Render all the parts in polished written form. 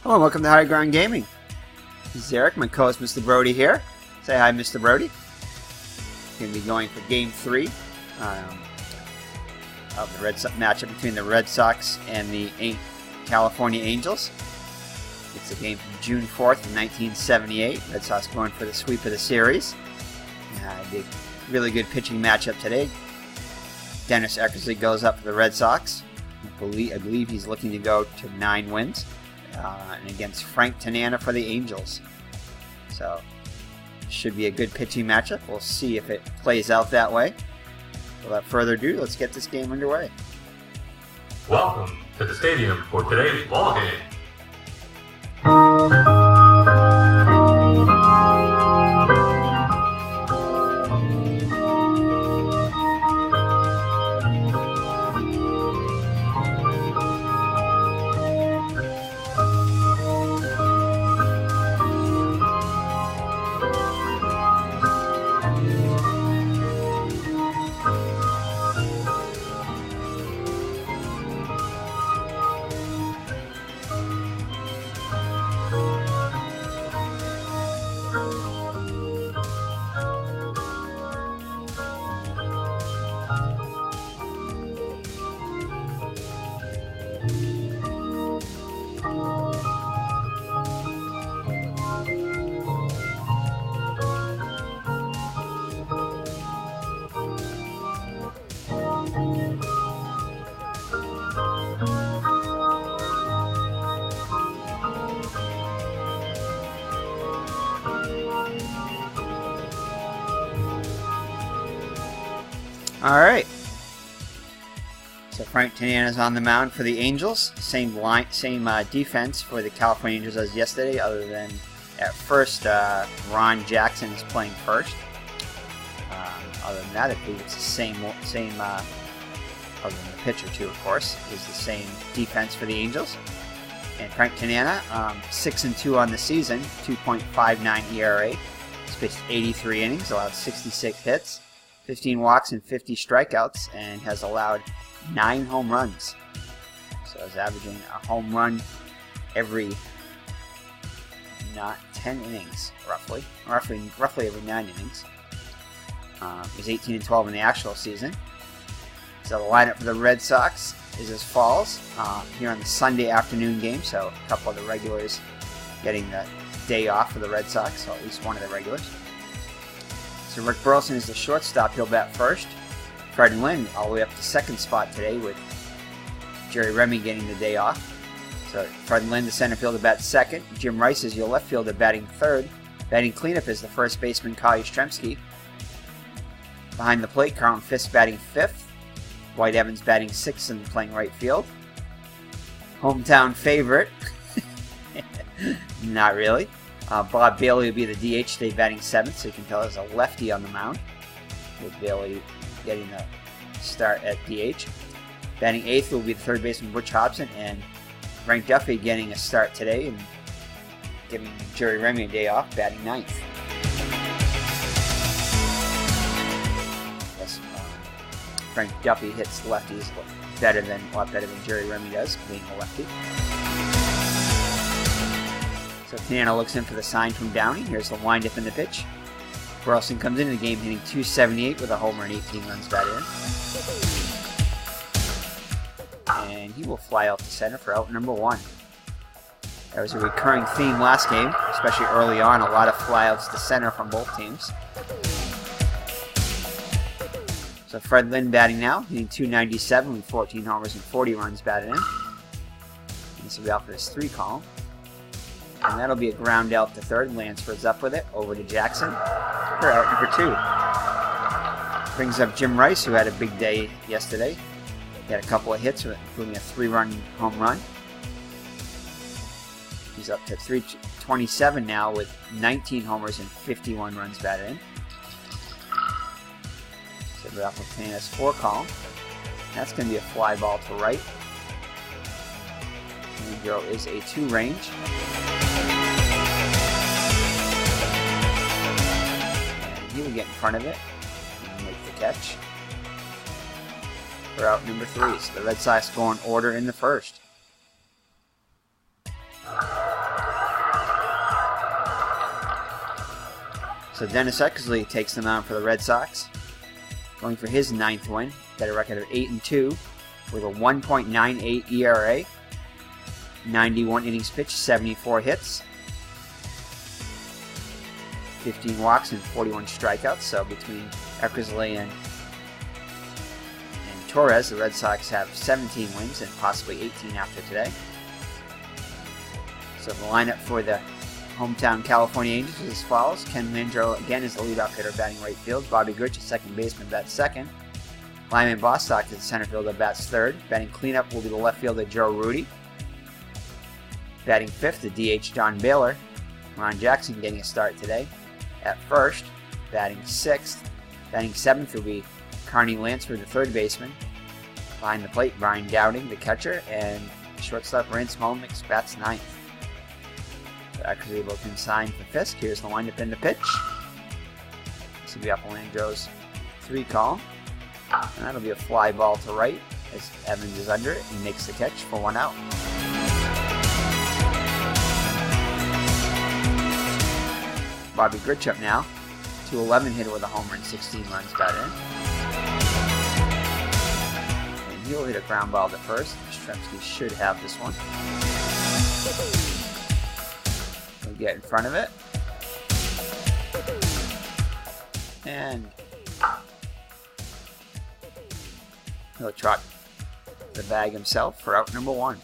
Hello and welcome to High Ground Gaming. This is Eric, my co-host Mr. Brody here. Say hi, Mr. Brody. Going to be going for Game 3 of the matchup between the Red Sox and the California Angels. It's a game from June 4th of 1978. Red Sox going for the sweep of the series. The really good pitching matchup today. Dennis Eckersley goes up for the Red Sox. I believe he's looking to go to 9 wins. And against Frank Tanana for the Angels. So, should be a good pitching matchup. We'll see if it plays out that way. Without further ado, let's get this game underway. Welcome to the stadium for today's ball game. Alright, so Frank Tanana is on the mound for the Angels. Same defense for the California Angels as yesterday, other than at first Ron Jackson is playing first. Other than that, I believe it's the same other than the pitcher too, of course, is the same defense for the Angels. And Frank Tanana, 6-2 on the season, 2.59 ERA. He's pitched 83 innings, allowed 66 hits. 15 walks and 50 strikeouts, and has allowed 9 home runs. So he's averaging a home run every 10 innings, roughly every 9 innings. He's 18-12 in the actual season. So the lineup for the Red Sox is as follows. Here on the Sunday afternoon game, so a couple of the regulars getting the day off for the Red Sox, so at least one of the regulars. So Rick Burleson is the shortstop. He'll bat first. Fred Lynn all the way up to second spot today with Jerry Remy getting the day off. So Fred Lynn, the center fielder, bats second. Jim Rice is your left fielder, batting third. Batting cleanup is the first baseman, Kyle Yastrzemski. Behind the plate, Carlton Fisk batting fifth. White Evans batting sixth and playing right field. Hometown favorite. Not really. Bob Bailey will be the DH today, batting 7th, so you can tell there's a lefty on the mound, with Bailey getting a start at DH. Batting 8th will be the third baseman, Butch Hobson, and Frank Duffy getting a start today and giving Jerry Remy a day off, batting 9th. Yes, Frank Duffy hits lefties a lot better than Jerry Remy does, being a lefty. So Tanana looks in for the sign from Downey. Here's the windup in the pitch. Burleson comes into the game hitting .278 with a homer and 18 runs batted in. And he will fly out to center for out number 1. There was a recurring theme last game, especially early on, a lot of flyouts to center from both teams. So Fred Lynn batting now, hitting .297 with 14 homers and 40 runs batted in. And this will be out for his 3 column. And that'll be a ground out to third. Lansford's up with it, over to Jackson for out number 2. Brings up Jim Rice, who had a big day yesterday. He had a couple of hits, including a 3-run home run. He's up to 327 now with 19 homers and 51 runs batted in. So we're off of Tanana's 4 column. That's going to be a fly ball to right. And Joe is a 2 range. He will get in front of it and make the catch. for out number 3. So the Red Sox go in order in the first. So Dennis Eckersley takes the mound for the Red Sox, going for his 9th win. Got a record of 8-2 with a 1.98 ERA, 91 innings pitched, 74 hits, 15 walks and 41 strikeouts. So between Eckersley and Torres, the Red Sox have 17 wins and possibly 18 after today. So the lineup for the hometown California Angels is as follows. Ken Landreau again is the leadoff hitter, batting right field. Bobby Grich is second baseman, bats second. Lyman Bostock is the center fielder, bats third. Batting cleanup will be the left fielder, Joe Rudy. Batting fifth, the DH, Don Baylor. Ron Jackson getting a start today at first. Batting sixth. Batting seventh will be Carney Lansford, the third baseman. Behind the plate, Brian Dowding, the catcher. And shortstop, Rance Molnix, bats ninth. Eckersley will consign for Fisk. Here's the windup and the pitch. This will be off Landreau's 3 call. And that'll be a fly ball to right as Evans is under it and makes the catch for 1 out. Bobby Grich up now. 211 hitter with a homer and 16 runs batted in. And he'll hit a ground ball to first. Yastrzemski should have this one. Get in front of it, and he'll trot the bag himself for out number 1.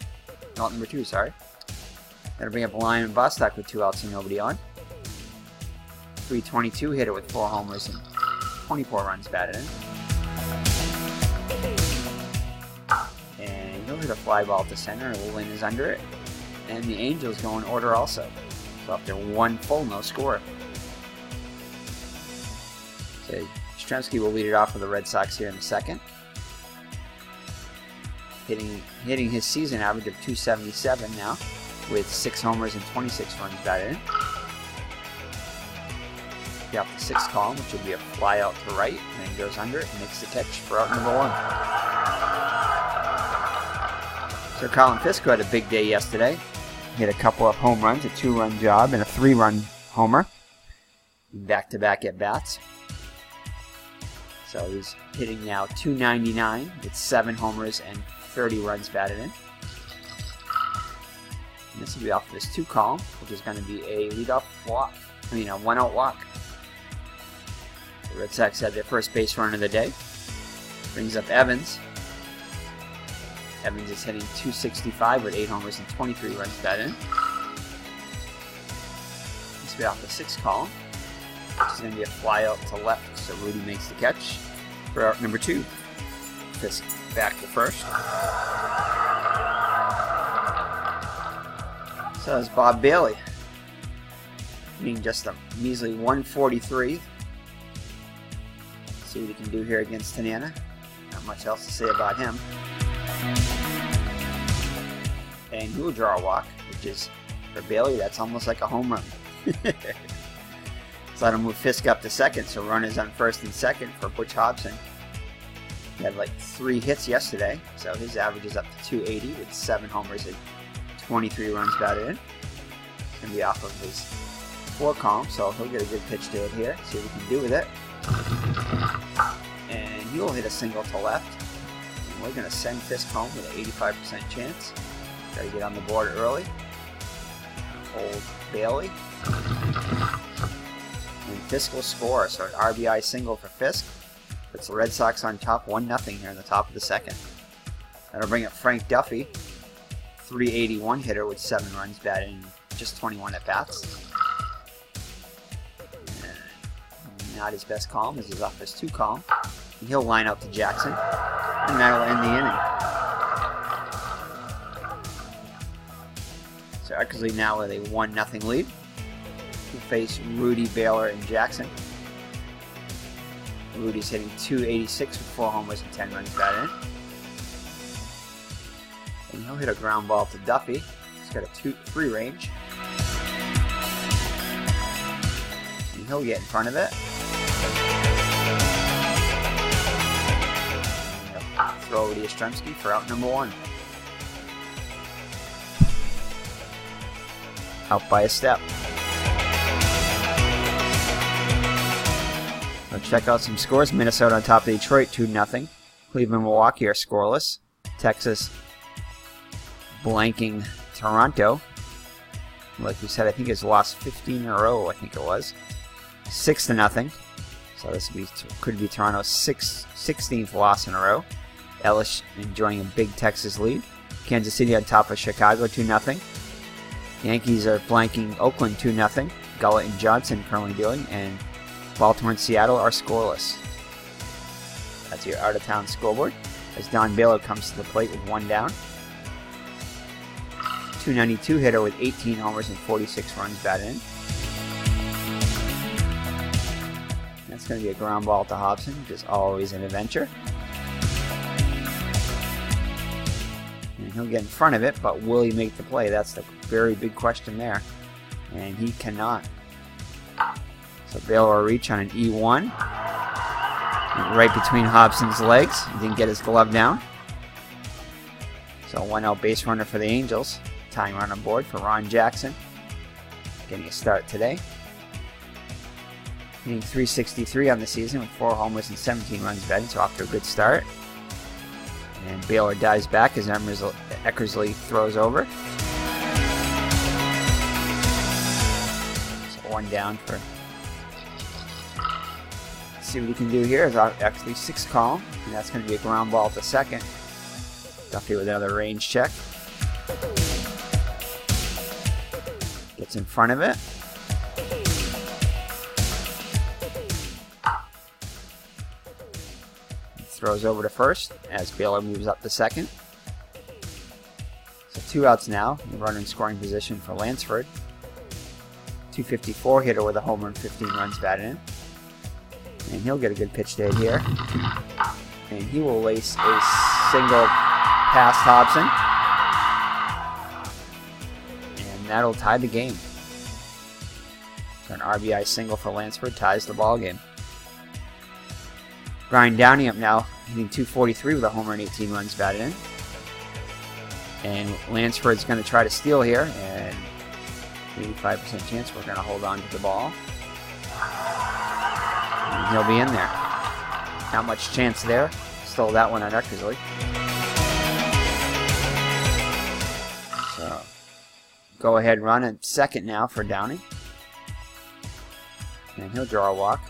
Out number 2, sorry. That'll bring up Lyman Bostock with 2 outs and nobody on. 322 hitter with 4 homers and 24 runs batted in. And he'll hit a fly ball to center, and Lynn is under it. And the Angels go in order also. So after 1 full, no score. So Yastrzemski will lead it off for the Red Sox here in the second. Hitting his season average of .277 now, with 6 homers and 26 runs batted in. Get off the 6th column, which will be a fly out to right, and then goes under it and makes the catch for out number 1. So Colin Fisk had a big day yesterday. Hit a couple of home runs, a 2-run job, and a 3-run homer. Back-to-back at-bats. So he's hitting now .299 with 7 homers and 30 runs batted in. And this will be off of his 2 column, which is going to be a leadoff walk. A 1-out walk. The Red Sox had their first base run of the day. Brings up Evans. Evans is hitting .265 with 8 homers and 23 runs batted in. This will be off the 6th column, which is going to be a fly out to left, so Rudy makes the catch for out number 2. Fisk back to first. So is Bob Bailey, hitting just a measly 143. See what he can do here against Tanana. Not much else to say about him. And he will draw a walk, which is, for Bailey, that's almost like a home run. So that'll move Fisk up to second, so runners on first and second for Butch Hobson. He had like 3 hits yesterday, so his average is up to .280 with 7 homers and 23 runs batted in. It's going to be off of his 4 column, so he'll get a good pitch to it here, see what he can do with it. And he'll hit a single to left. And we're going to send Fisk home with an 85% chance. Got to get on the board early. Hold Bailey. And Fisk will score, so an RBI single for Fisk. Puts the Red Sox on top 1-0 here in the top of the second. That'll bring up Frank Duffy, .381 hitter with 7 runs batted in just 21 at-bats. Not his best column, as he's off his 2 column. And he'll line out to Jackson, and that'll end the inning. So Eckersley now with a 1-0 lead. He face Rudy, Baylor, and Jackson. Rudy's hitting .286 with 4 homers and 10 runs batted in. And he'll hit a ground ball to Duffy. He's got a 2-3 range. And he'll get in front of it. Throw over to Yastrzemski for out number 1. Out by a step. check out some scores. Minnesota on top of Detroit, 2-0. Cleveland, Milwaukee are scoreless. Texas blanking Toronto. Like we said, I think it's lost 15 in a row, I think it was. 6-0. So this could be Toronto's 16th loss in a row. Ellis enjoying a big Texas lead. Kansas City on top of Chicago, 2-0. Yankees are blanking Oakland, 2-0. Gullett and Johnson currently doing, and Baltimore and Seattle are scoreless. That's your out-of-town scoreboard, as Don Baylor comes to the plate with 1 down. .292 hitter with 18 homers and 46 runs batted in. That's going to be a ground ball to Hobson, which is always an adventure. And he'll get in front of it, but will he make the play? That's the very big question there. And he cannot. So Baylor will reach on an E1. Right between Hobson's legs. He didn't get his glove down. So 1 out base runner for the Angels. Tying run on board for Ron Jackson. Getting a start today. Hitting .363 on the season with 4 homers and 17 runs batted, so off to a good start. And Baylor dives back as Eckersley throws over. So 1 down for. Let's see what he can do here. Is actually 6 column, and that's going to be a ground ball to second. Duffy with another range check. Gets in front of it. Throws over to first as Baylor moves up to second. So 2 outs now. Runner in scoring position for Lansford. .254 hitter with a homer and 15 runs batted in. And he'll get a good pitch to hit here. And he will lace a single past Hobson. And that'll tie the game. So an RBI single for Lansford ties the ball game. Brian Downey up now, hitting .243 with a homer and 18 runs batted in. And Lansford's going to try to steal here, and 85% chance we're going to hold on to the ball. And he'll be in there. Not much chance there. Stole that one on Eckersley. So, go ahead run at second now for Downey. And he'll draw a walk.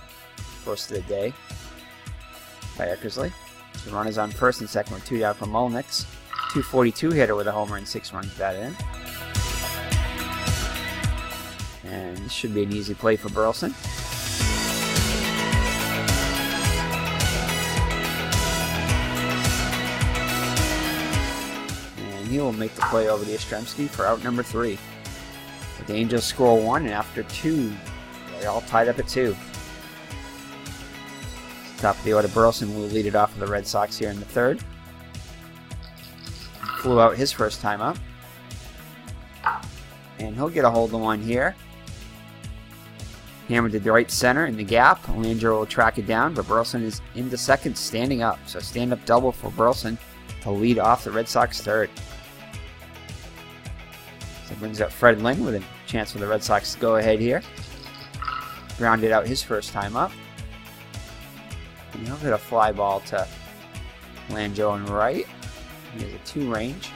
First of the day by Eckersley. The runners on first and second with 2 down for Molnix. .242 hitter with a homer and 6 runs batted in. And this should be an easy play for Burleson. And he will make the play over to Yastrzemski for out number 3. But the Angels score 1, and after 2, they're all tied up at 2. Top of the order, Burleson will lead it off for the Red Sox here in the 3rd. Flew out his first time up. And he'll get a hold of one here. Hammered to the right center in the gap. Landry will track it down, but Burleson is into second, standing up. So stand-up double for Burleson to lead off the Red Sox 3rd. So brings up Fred Lynn with a chance for the Red Sox to go ahead here. Grounded out his first time up. And he'll hit a fly ball to Lanjo and right. He has a 2 range.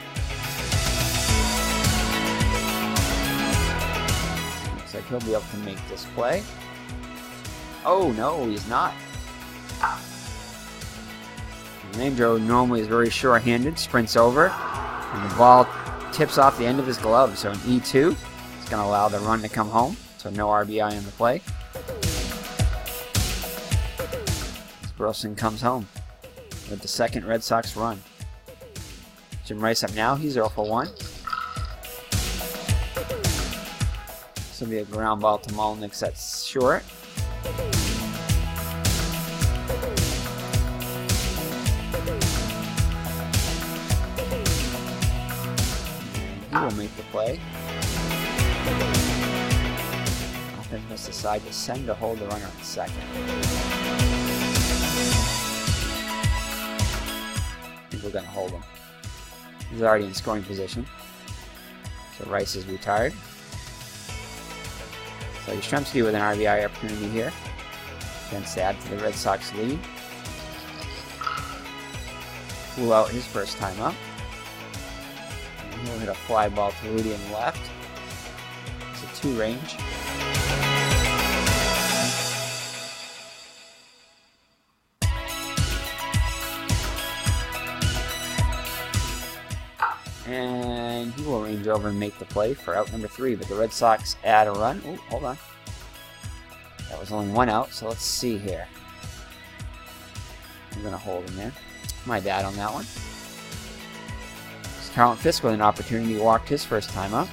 Looks like he'll be able to make this play. Oh no, he's not. Lanjo normally is very sure-handed, sprints over, and the ball tips off the end of his glove. So an E2 is going to allow the run to come home. So no RBI in the play. Burleson comes home with the 2nd Red Sox run. Jim Rice up now. He's 0 for 1. This will be a ground ball to Molnix that's short. And he will make the play. Offense must decide to send to hold the runner at second. We're going to hold him. He's already in scoring position. So Rice is retired. So Yastrzemski with an RBI opportunity here. Chance to add to the Red Sox lead. Flew out his first time up. And he'll hit a fly ball to Rudy in left. It's a 2 range. And he will range over and make the play for out number 3, but the Red Sox add a run. Oh, hold on. That was only 1 out, so let's see here. I'm going to hold him there. My dad on that one. It's Carlton Fisk with an opportunity. He walked his first time up.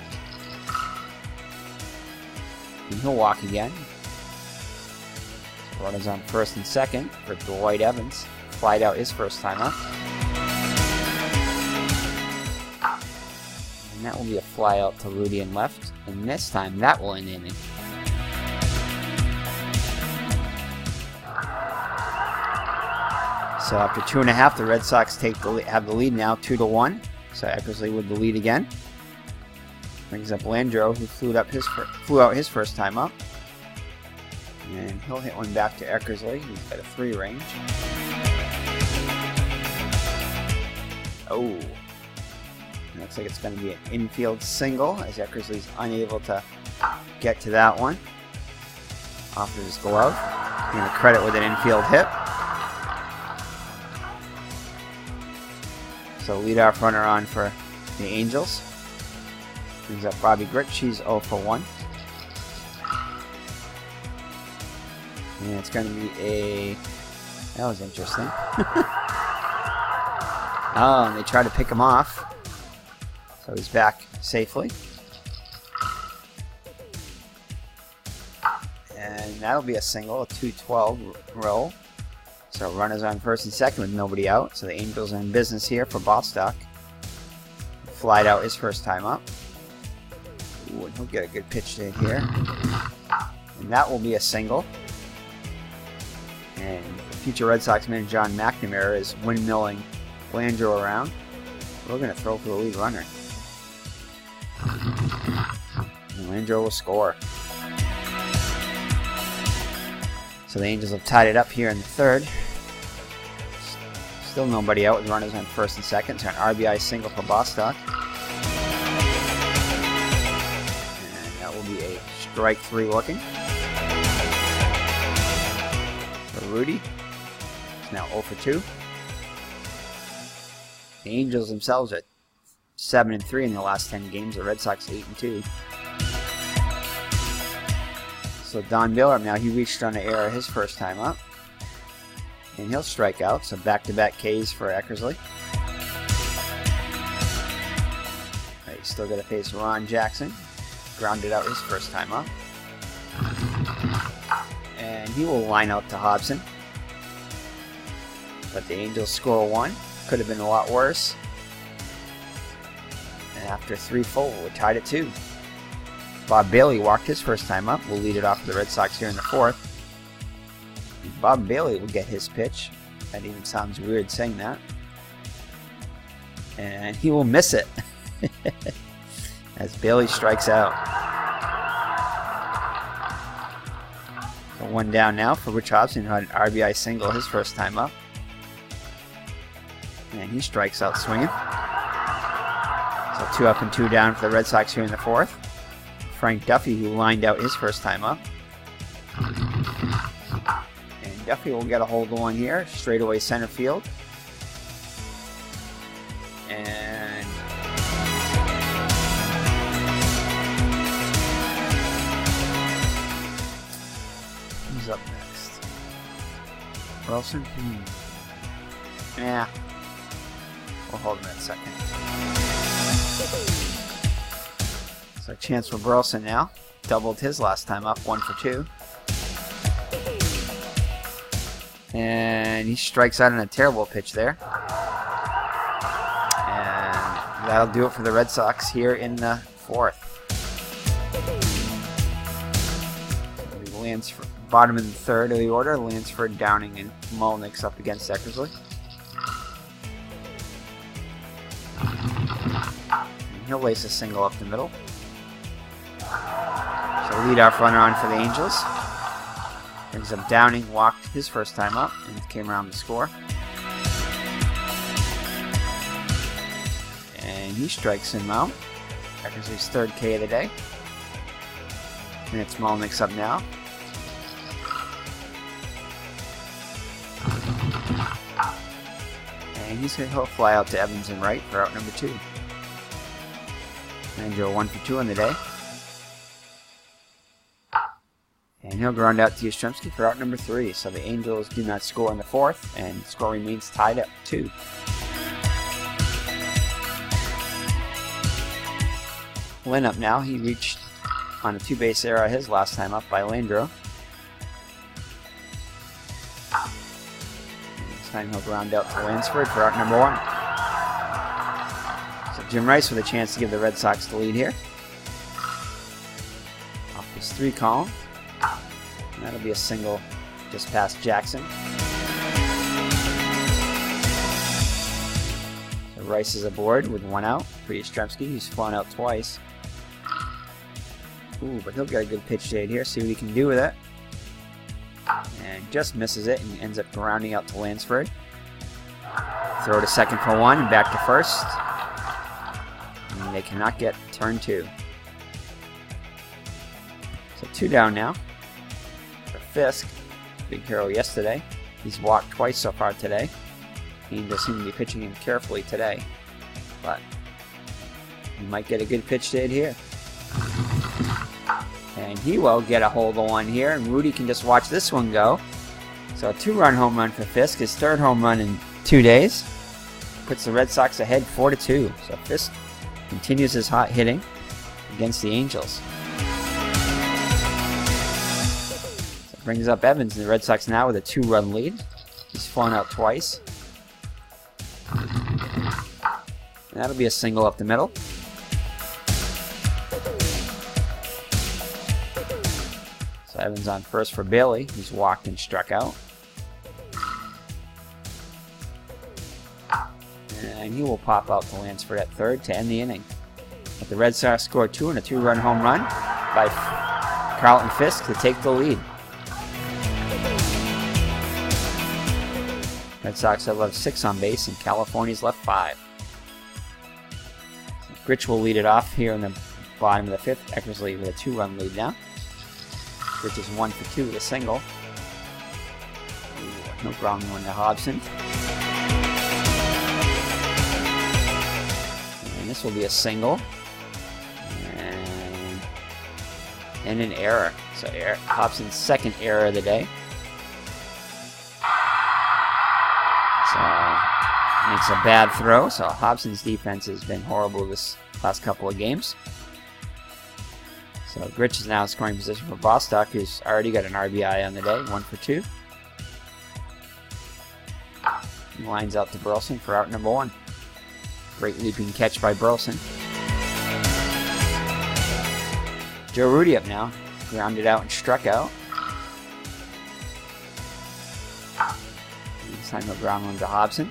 And he'll walk again. So runners on first and second for Dwight Evans. Flied out his first time up. And that will be a fly out to Rudy in left. And this time that will end the inning. So after 2.5, the Red Sox have the lead now 2-1. So Eckersley with the lead again. Brings up Landreau, who flew out his first time up. And he'll hit one back to Eckersley. He's got a 3 range. Oh. Looks like it's going to be an infield single, as Eckersley's unable to get to that one. Off of his glove. Getting a credit with an infield hit. So leadoff runner on for the Angels. Brings up Bobby Grich. He's 0 for 1. And it's going to be a... That was interesting. Oh, and they try to pick him off. So he's back safely. And that'll be a single, a 2-12 roll. So runners on first and second with nobody out. So the Angels are in business here for Bostock. Flied out his first time up. Ooh, and he'll get a good pitch to here. And that will be a single. And future Red Sox manager John McNamara is windmilling Landreau around. We're going to throw for the lead runner. And Landreau will score. So the Angels have tied it up here in the 3rd. Still nobody out with runners on first and second. So an RBI single for Bostock. And that will be a strike 3 looking. For Rudy. He's now 0 for 2. The Angels themselves are 7-3 in the last 10 games. The Red Sox 8-2. So Don Miller, now he reached on the error his first time up. And he'll strike out. So back-to-back Ks for Eckersley. Right, he's still got to face Ron Jackson. Grounded out his first time up. And he will line out to Hobson. But the Angels score 1. Could have been a lot worse. And after 3 full, we're tied at 2. Bob Bailey walked his first time up. We'll lead it off for the Red Sox here in the 4th. Bob Bailey will get his pitch. That even sounds weird saying that. And he will miss it. As Bailey strikes out. So 1 down now for Rich Hobson, who had an RBI single his first time up. And he strikes out swinging. So 2 up and 2 down for the Red Sox here in the 4th. Frank Duffy, who lined out his first time up. And Duffy will get a hold of one here, straightaway center field. And who's up next? Wilson? Yeah. We'll hold him in a second. So chance for Burleson now. Doubled his last time up, 1 for 2. And he strikes out on a terrible pitch there. And that'll do it for the Red Sox here in the 4th. Lansford, bottom of the 3rd of the order. Lansford, Downing, and Mulnick's up against Eckersley. And he'll lace a single up the middle. So leadoff runner on for the Angels. Brings up Downing, walked his first time up, and came around to score. And he strikes him out. Eckersley's third K of the day. And it's Malnick's up now. And he'll fly out to Evans and right for out number 2. And Joe 1 for 2 on the day. And he'll ground out to Yastrzemski for out number 3. So the Angels do not score in the 4th, and the score remains tied up 2. Lynn up now. He reached on a 2-base error his last time up by Landreau. This time he'll ground out to Lansford for out number 1. So Jim Rice with a chance to give the Red Sox the lead here. Off his 3 column. And that'll be a single just past Jackson. So Rice is aboard with 1 out for Yastrzemski. He's flown out twice. Ooh, but he'll get a good pitch shade here. See what he can do with it. And just misses it and ends up grounding out to Lansford. Throw to second for 1 and back to first. And they cannot get turn 2. So 2 down now. For Fisk, big hero yesterday. He's walked twice so far today. He just seems to be pitching him carefully today. But he might get a good pitch shade here. And he will get a hold of one here, and Rudy can just watch this one go. So a 2-run home run for Fisk, his 3rd home run in 2 days. Puts the Red Sox ahead 4-2. So Fisk continues his hot hitting against the Angels. So brings up Evans, and the Red Sox now with a 2-run lead. He's flown out twice. And that'll be a single up the middle. So Evans on first for Bailey, who's walked and struck out. And he will pop out to Lansford at 3rd to end the inning. But the Red Sox score 2 and a 2-run home run by Carlton Fisk to take the lead. Red Sox have left 6 on base, and California's left 5. Grich will lead it off here in the bottom of the 5th. Eckersley with a 2-run lead now. Grich is 1 for 2 with a single. Ooh, no ground one to Hobson. And this will be a single. And an error. So Hobson's 2nd error of the day. So makes a bad throw. So Hobson's defense has been horrible this last couple of games. So Grich is now in scoring position for Bostock, who's already got an RBI on the day, 1 for 2. He lines out to Burleson for out number 1. Great leaping catch by Burleson. Joe Rudy up now, grounded out and struck out. This time he'll ground one to Hobson.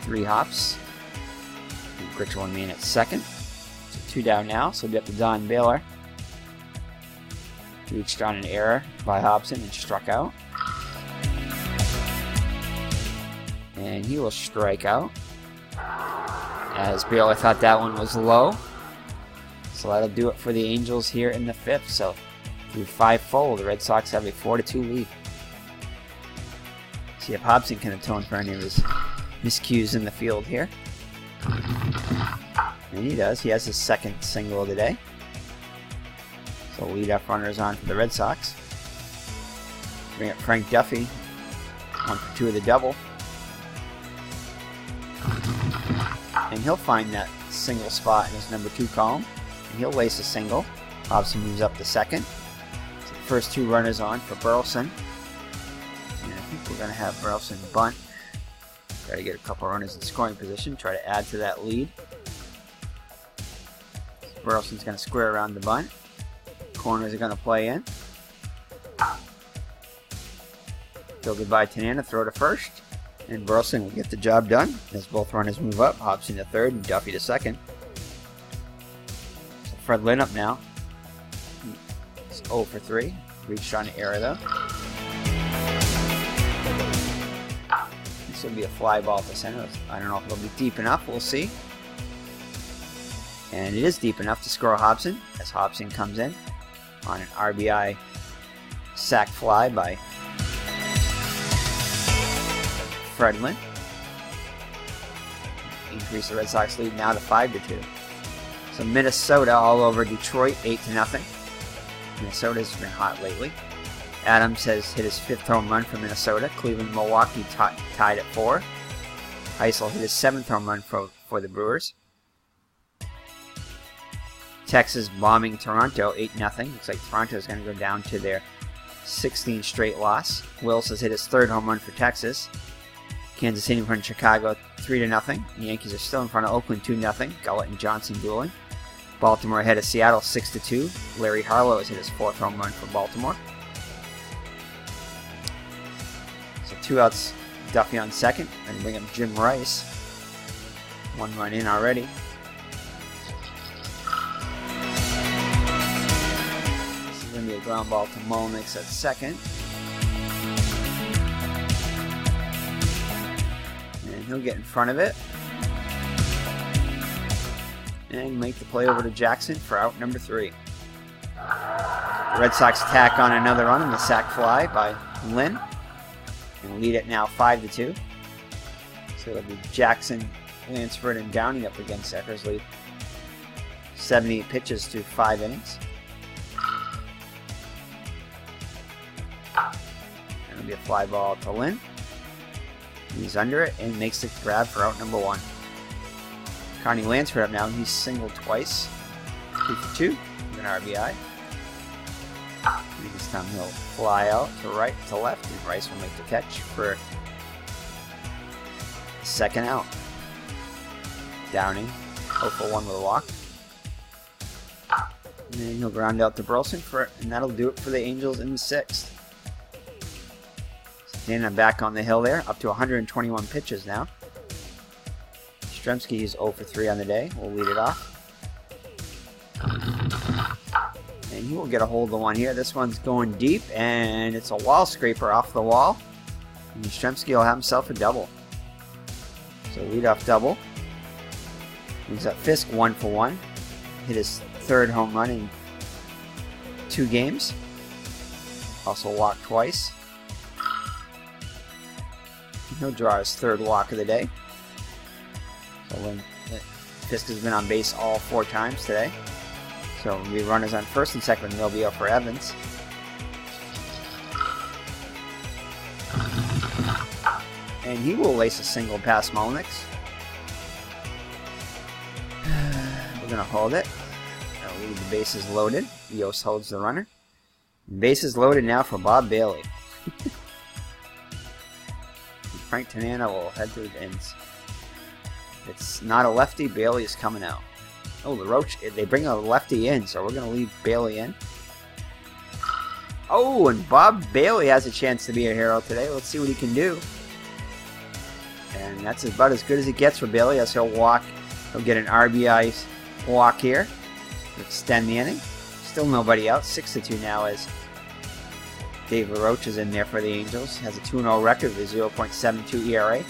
3 hops. And Grich will remain at 2nd. 2 down now, so we'll be up to Don Baylor. Reached on an error by Hobson and struck out. And he will strike out. As Baylor thought that one was low. So that'll do it for the Angels here in the 5th. So through 5 full, the Red Sox have a 4-2 lead. See if Hobson can atone for any of his miscues in the field here. And he does. He has his 2nd single of the day. So leadoff runner is on for the Red Sox. Bring up Frank Duffy. 1 for 2 of the double. And he'll find that single spot in his number 2 column. And he'll lace a single. Hobson moves up to 2nd. So the first 2 runners on for Burleson. And I think we're going to have Burleson bunt. Try to get a couple runners in scoring position. Try to add to that lead. Burleson's going to square around the bunt. Corners are going to play in. Fielded by Tanana, throw to first. And Burleson will get the job done as both runners move up. Hobson to 3rd and Duffy to 2nd. So Fred Lynn up now. It's 0 for 3. Reached on error though. This will be a fly ball to center. I don't know if it'll be deep enough. We'll see. And it is deep enough to score Hobson, as Hobson comes in on an RBI sac fly by Fredlin. Increase the Red Sox lead now to 5-2. So Minnesota all over Detroit, 8-0. Minnesota's been hot lately. Adams has hit his 5th home run for Minnesota. Cleveland, Milwaukee tied at 4. Heisel hit his 7th home run for the Brewers. Texas bombing Toronto, 8-0. Looks like Toronto is going to go down to their 16th straight loss. Wills has hit his 3rd home run for Texas. Kansas City in front of Chicago, 3-0. The Yankees are still in front of Oakland, 2-0. Gullett and Johnson dueling. Baltimore ahead of Seattle, 6-2. Larry Harlow has hit his 4th home run for Baltimore. So 2 outs, Duffy on second, and bring up Jim Rice. 1 run in already. This is going to be a ground ball to Molnix at second. And he'll get in front of it. And make the play over to Jackson for out number 3. The Red Sox tack on another run in the sac fly by Lynn. And lead it now 5-2. So it'll be Jackson, Lansford, and Downey up against Eckersley. 78 pitches to 5 innings. And it'll be a fly ball to Lynn. He's under it and makes the grab for out number 1. Connie Lansford up now. He's singled twice. 2 for 2 with an RBI. This time he'll fly out to right, to left, and Rice will make the catch for the second out. Downing, 0 for 1 with a walk. And then he'll ground out to Burleson for it, and that'll do it for the Angels in the 6th. Tanana back on the hill there, up to 121 pitches now. Stremski is 0 for 3 on the day. We'll lead it off. And he will get a hold of the one here. This one's going deep, and it's a wall scraper off the wall. And Stremski will have himself a double. So leadoff double. He's up Fisk 1 for 1. Hit his 3rd home run in 2 games. Also walked twice. He'll draw his 3rd walk of the day. So when Fisk has been on base all 4 times today. So we runners on first and second, and they'll be up for Evans. And he will lace a single past Molnix. We're going to hold it. That'll leave the bases loaded. Yost holds the runner. Bases loaded now for Bob Bailey. Frank Tanana will head to the ends. If it's not a lefty, Bailey is coming out. Oh, the Roach, they bring a lefty in, so we're going to leave Bailey in. Oh, and Bob Bailey has a chance to be a hero today. Let's see what he can do. And that's about as good as it gets for Bailey, as he'll walk. He'll get an RBI walk here to extend the inning. Still nobody out. 6-2 now as Dave LaRoche is in there for the Angels. Has a 2-0 record with a 0.72 ERA.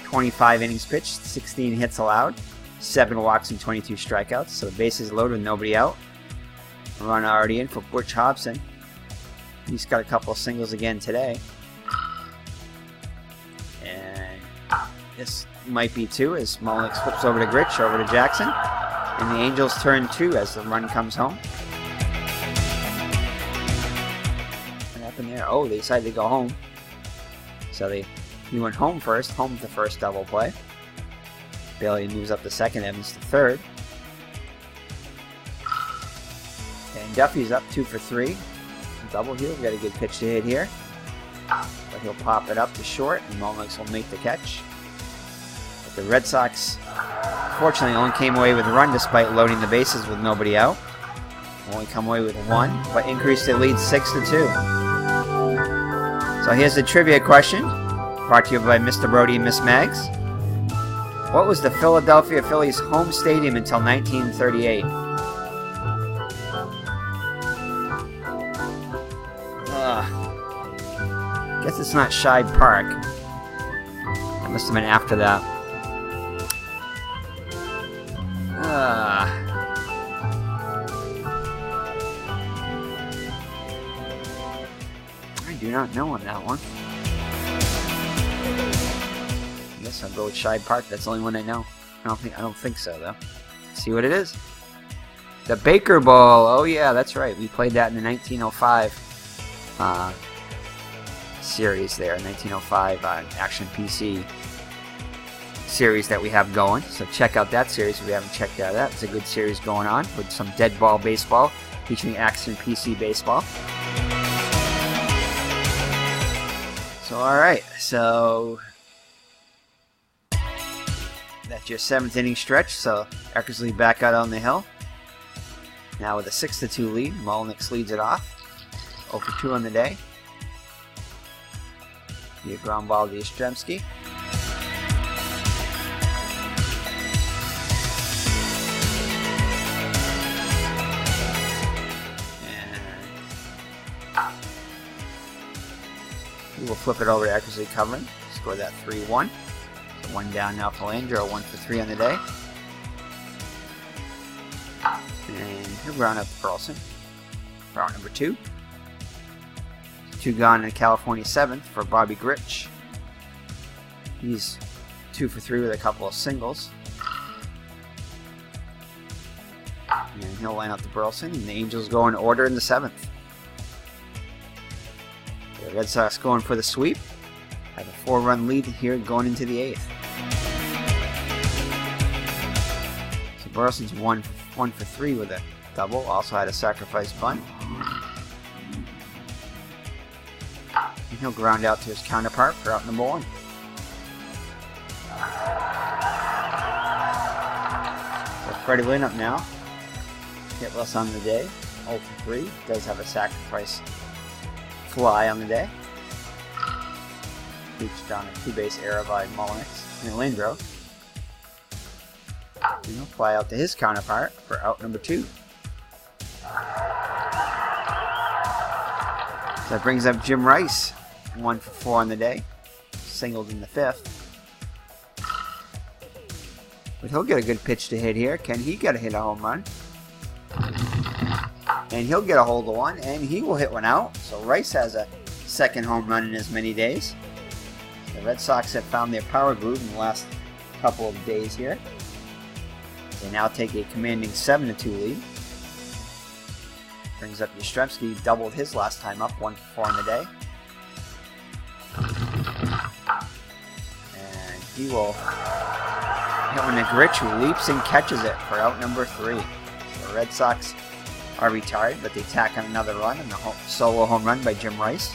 25 innings pitched, 16 hits allowed. 7 walks and 22 strikeouts. So the bases loaded with nobody out. A run already in for Butch Hobson. He's got a couple of singles again today. And this might be 2 as Molnix flips over to Grich, over to Jackson. And the Angels turn 2 as the run comes home. What happened there? Oh, they decided to go home. So he went home first. Home the first double play. Bailey moves up to second, Evans to third. And Duffy's up 2 for 3. Double here. We've got a good pitch to hit here. But he'll pop it up to short, and Molnix will make the catch. But the Red Sox, fortunately, only came away with a run despite loading the bases with nobody out. Only come away with 1, but increased their lead 6-2. So here's the trivia question, brought to you by Mr. Brody and Miss Mags. What was the Philadelphia Phillies' home stadium until 1938? Guess it's not Shibe Park. It must have been after that. I do not know on that one. I guess I'll go with Shibe Park. That's the only one I know. I don't think so though. Let's see what it is. The Baker Bowl. Oh yeah, that's right. We played that in the 1905 series there. 1905 Action PC series that we have going. So check out that series if you haven't checked out that. It's a good series going on with some dead ball baseball featuring Action PC baseball. So alright, so that's your 7th inning stretch. So Eckersley back out on the hill. Now with a 6-2 lead, Molnix leads it off. 0 for 2 on the day. Be a ground ball to Yastrzemski. We will flip it over to Eckersley covering. Score that 3-1. So 1 down now for Landro, 1 for 3 on the day. And he'll ground up to Burleson. Round number 2. 2 gone in California 7th for Bobby Grich. He's 2 for 3 with a couple of singles. And he'll line up to Burleson, and the Angels go in order in the 7th. The Red Sox going for the sweep. Have a 4-run lead here going into the 8th. So Burleson's 1 for 3 with a double. Also had a sacrifice bunt. And he'll ground out to his counterpart for out number 1. So Freddie Lynn up now. Hitless on the day. 0 for 3. Does have a sacrifice fly on the day. Reached on a 2-base error by Molnix and Lindro. And he'll fly out to his counterpart for out number 2. So that brings up Jim Rice. 1 for 4 on the day. Singled in the 5th. But he'll get a good pitch to hit here. Can he get a home run? And he'll get a hold of one, and he will hit one out. So Rice has a 2nd home run in as many days. The Red Sox have found their power groove in the last couple of days here. They now take a commanding 7-2 lead. Brings up Yastrzemski, doubled his last time up, 1 for 4 on the day. And he will hit one to Grich, who leaps and catches it for out number 3. So the Red Sox are retired, but they tack on another run and the solo home run by Jim Rice,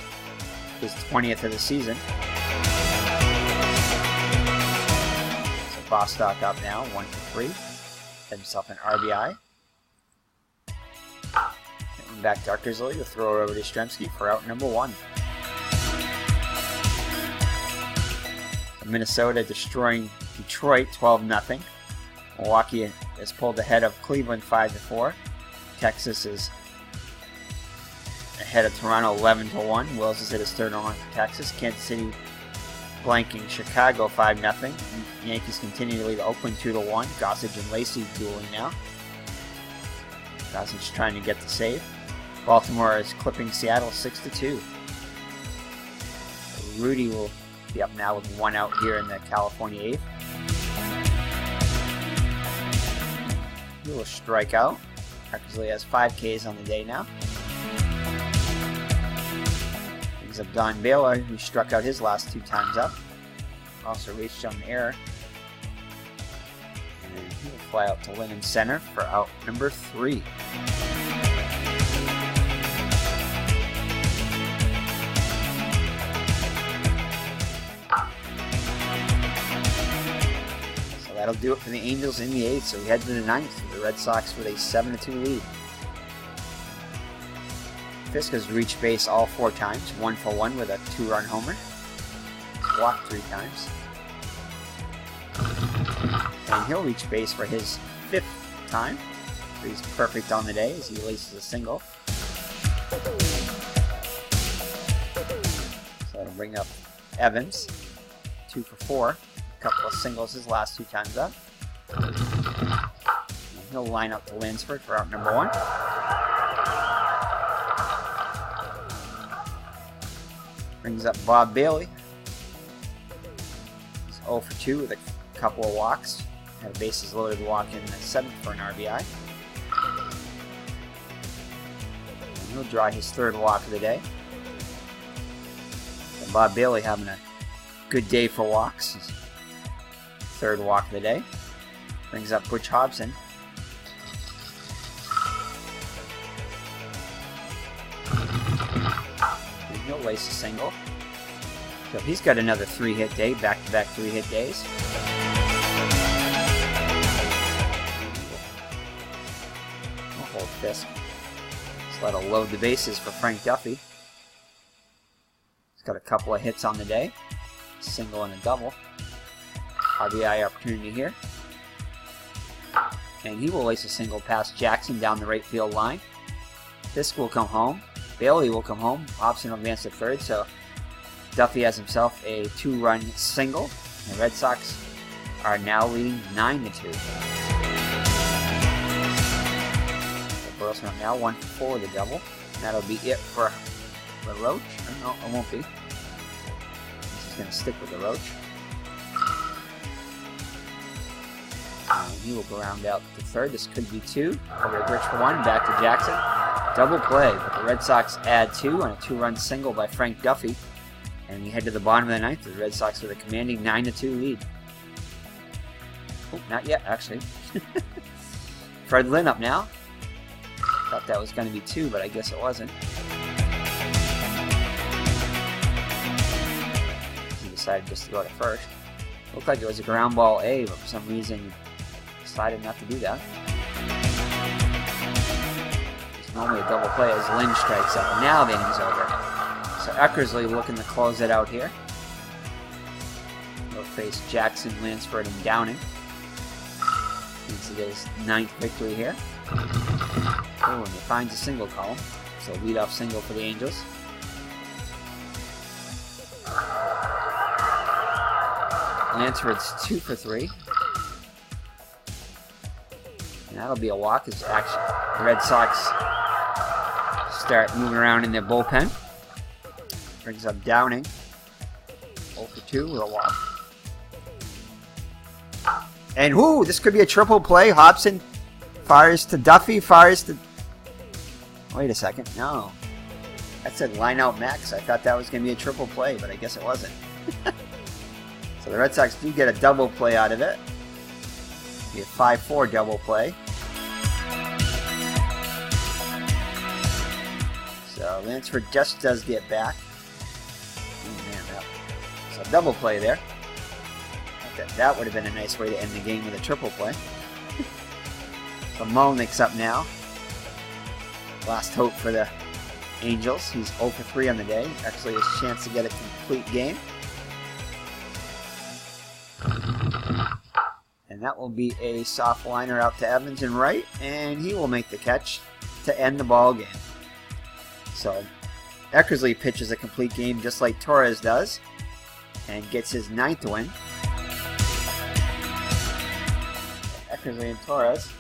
his 20th of the season. So Bostock up now, 1 for 3. Had himself an RBI. And back to Eckersley to throw it over to Yastrzemski for out number 1. Minnesota destroying Detroit 12-0. Milwaukee has pulled ahead of Cleveland 5-4. Texas is ahead of Toronto 11-1. Wills is at his 3rd run for Texas. Kansas City blanking Chicago 5-0. Yankees continue to lead Oakland 2-1. Gossage and Lacey dueling now. Gossage trying to get the save. Baltimore is clipping Seattle 6-2. Rudy will be up now with 1 out here in the California 8th. He will strike out. Eckersley has 5 Ks on the day now. Brings up Don Baylor, who struck out his last 2 times up. Also reached on the error. And he will fly out to Lynn in center for out number 3. That'll do it for the Angels in the 8th, so we head to the 9th with the Red Sox with a 7-2 lead. Fisk has reached base all 4 times, 1 for 1 with a 2-run homer. Walked 3 times. And he'll reach base for his 5th time. He's perfect on the day as he laces a single. So that'll bring up Evans, 2 for 4. A couple of singles his last 2 times up. And he'll line up to Lansford for out number 1. Brings up Bob Bailey. He's 0 for 2 with a couple of walks. Had a bases loaded walk in the 7th for an RBI. And he'll draw his 3rd walk of the day. And Bob Bailey having a good day for walks. His 3rd walk of the day. Brings up Butch Hobson. And he'll lace a single. So he's got another 3-hit day, back-to-back 3-hit days. We'll hold Fisk. Just let him load the bases for Frank Duffy. He's got a couple of hits on the day. A single and a double. RBI opportunity here. And he will lace a single past Jackson down the right field line. Fisk will come home. Bailey will come home. Hobson will advance to 3rd, so Duffy has himself a 2-run single. The Red Sox are now leading 9-2. So Burleson now 1 for 4 with a double. And that'll be it for the Roach. No, it won't be. This is going to stick with the Roach. And he will go round out to 3rd. This could be 2. Over to Rich for 1. Back to Jackson. Double play, but the Red Sox add 2 on a 2-run single by Frank Duffy. And we head to the bottom of the 9th. The Red Sox with a commanding 9-2 lead. Oh, not yet, actually. Fred Lynn up now. Thought that was going to be 2, but I guess it wasn't. He decided just to go to 1st. Looked like it was a ground ball A, but for some reason decided not to do that. It's normally a double play as Lynn strikes out. Now the inning's over. So Eckersley looking to close it out here. He'll face Jackson, Lansford, and Downing. Needs to get his 9th victory here. Oh, and he finds a single column. So leadoff single for the Angels. Lansford's 2 for 3. And that'll be a walk as actually the Red Sox start moving around in their bullpen. Brings up Downing. 0 for 2 with a walk. And whoo, this could be a triple play. Hobson fires to Duffy, fires to... Wait a second, no. That said line out Max. I thought that was going to be a triple play, but I guess it wasn't. So the Red Sox do get a double play out of it. Be a 5-4 double play. So Lansford just does get back. Oh man, so double play there. That would have been a nice way to end the game with a triple play. So Melnick's up now. Last hope for the Angels. He's 0 for 3 on the day. Actually, his chance to get a complete game. And that will be a soft liner out to Evans and right, and he will make the catch to end the ball game. So Eckersley pitches a complete game just like Torres does, and gets his 9th win. Eckersley and Torres.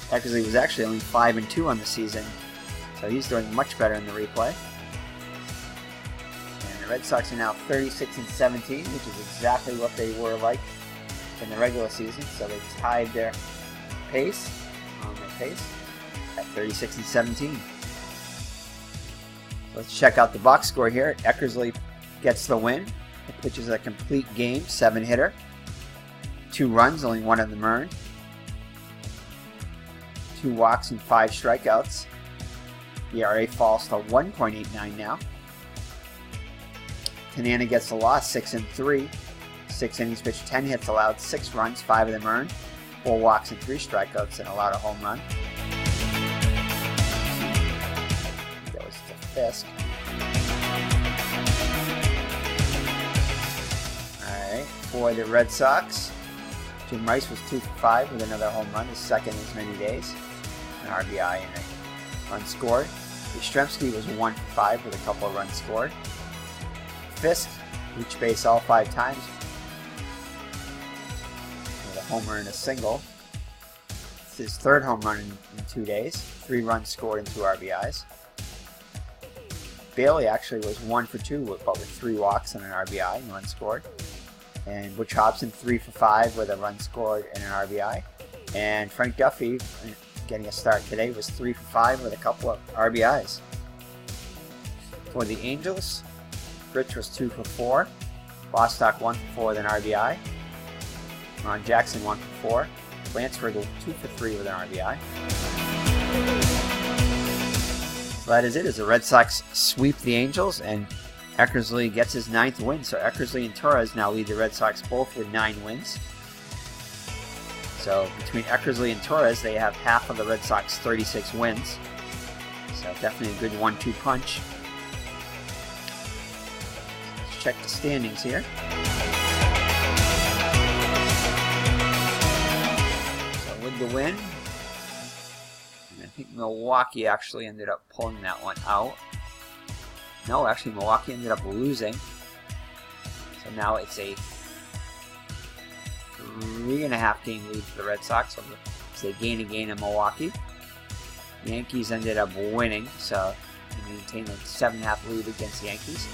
Eckersley was actually only 5-2 on the season, so he's doing much better in the replay. And the Red Sox are now 36-17, which is exactly what they were like in the regular season. So they tied their pace at 36-17. Let's check out the box score here. Eckersley gets the win. He pitches a complete game, 7-hitter. 2 runs, only 1 of them earned. 2 walks and 5 strikeouts. The ERA falls to 1.89 now. Tanana gets the loss, 6-3. 6 innings pitched, 10 hits allowed, 6 runs, 5 of them earned. 4 walks and 3 strikeouts, and allowed a home run. That was to Fisk. Alright, for the Red Sox, Jim Rice was 2 for 5 with another home run, his second in as many days. An RBI and a run scored. Yastrzemski was 1 for 5 with a couple of runs scored. Fisk reached base all 5 times with a homer and a single. It's his 3rd home run in 2 days. 3 runs scored and 2 RBIs. Bailey actually was 1 for 2, but with 3 walks and an RBI and 1 scored. And Butch Hobson 3 for 5 with a run scored and an RBI. And Frank Duffy, getting a start today, was 3 for 5 with a couple of RBIs. For the Angels, Rich was 2 for 4. Bostock 1 for 4 with an RBI. Ron Jackson 1 for 4. Lansford 2 for 3 with an RBI. So that is it, as the Red Sox sweep the Angels, and Eckersley gets his 9th win. So Eckersley and Torres now lead the Red Sox both with 9 wins. So between Eckersley and Torres, they have half of the Red Sox 36 wins. So definitely a good 1-2 punch. Let's check the standings here. So with the win, I think Milwaukee actually ended up pulling that one out. No, actually Milwaukee ended up losing. So now it's a 3.5 game lead for the Red Sox. So they gain in Milwaukee. The Yankees ended up winning, so they maintained a 7.5 lead against the Yankees.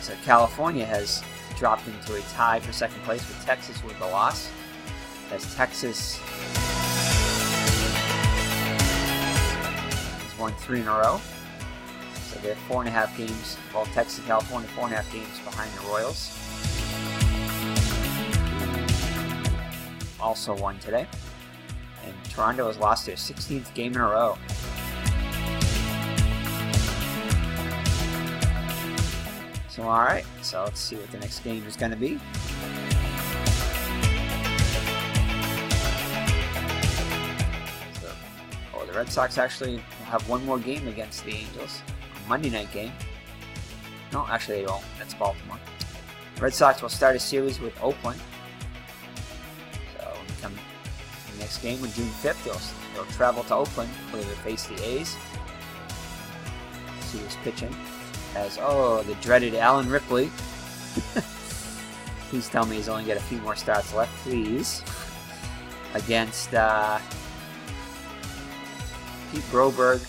So California has dropped into a tie for 2nd place with Texas with the loss, as Texas has won 3 in a row. So they're 4.5 games, well, Texas and California 4.5 games behind the Royals. Also won today. And Toronto has lost their 16th game in a row. So alright, so let's see what the next game is going to be. So, the Red Sox actually have one more game against the Angels. A Monday night game. No, actually they won't. That's Baltimore. Red Sox will start a series with Oakland. Next game on June 5th, they'll travel to Oakland where they face the A's. See who's pitching. As, the dreaded Alan Ripley. Please tell me he's only got a few more starts left, please. Against Pete Broberg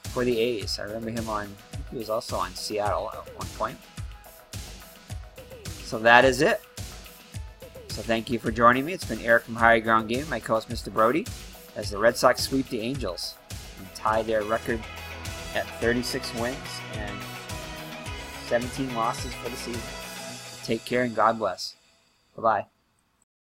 for the A's. I remember him I think he was also on Seattle at one point. So that is it. So thank you for joining me. It's been Eric from Higher Ground Game, my co-host Mr. Brody, as the Red Sox sweep the Angels and tie their record at 36 wins and 17 losses for the season. Take care and God bless. Bye-bye.